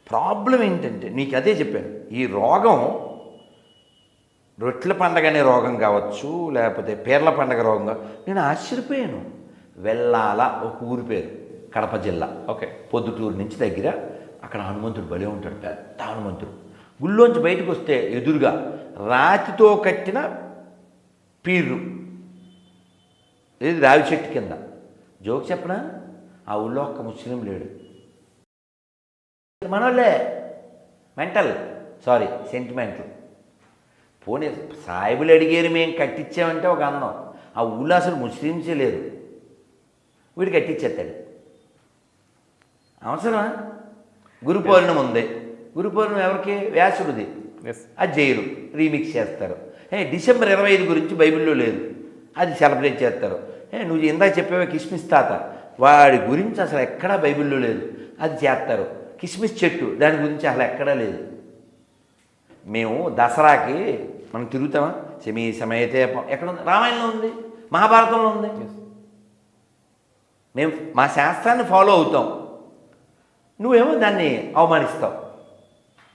Problem ఏంటంటే నీకు అదే చెప్పాను, ఈ రోగం రొట్టెల పండగ అనే రోగం కావచ్చు, లేకపోతే పీర్ల పండగ రోగం కావచ్చు. నేను ఆశ్చర్యపోయాను. వెల్లాల ఒక ఊరి పేరు, కడప జిల్లా. ఓకే. పొద్దుటూరు నుంచి దగ్గర. అక్కడ హనుమంతుడు భలే ఉంటాడు, పెద్ద హనుమంతుడు. గుళ్ళోంచి బయటకు వస్తే ఎదురుగా రాతితో కట్టిన పీర్రు, ఇది రావి చెట్టు కింద. జోక్ చెప్పనా, ఆ ఊళ్ళో ఒక్క ముస్లిం లేడు. మనోళ్ళే మెంటల్, సారీ సెంటిమెంటల్. పోనీ సాయిబులు అడిగారు మేము కట్టించామంటే ఒక అందం. ఆ ఊళ్ళో అసలు ముస్లిమ్సే లేరు, వీడు కట్టించేస్తాడు. అవసరమా? గురు పౌర్ణమి ఉంది, గురు పౌర్ణమి ఎవరికి? వ్యాసుడిది. అది చేయరు, రీమిక్స్ చేస్తారు. డిసెంబర్ 25 గురించి బైబిల్లో లేదు, అది సెలబ్రేట్ చేస్తారు. నువ్వు ఇందాక చెప్పేవే కిస్మిస్ తాత, వాడి గురించి అసలు ఎక్కడా బైబిల్లో లేదు, అది చేస్తారు. కిస్మిస్ చెట్టు, దాని గురించి అసలు ఎక్కడా లేదు. మేము దసరాకి మనం తిరుగుతామా? శమీ సమయతే ఎక్కడ ఉంది? రామాయణంలో ఉంది, మహాభారతంలో ఉంది. మేము మా శాస్త్రాన్ని ఫాలో అవుతాం, నువ్వేమో దాన్ని అవమానిస్తావు.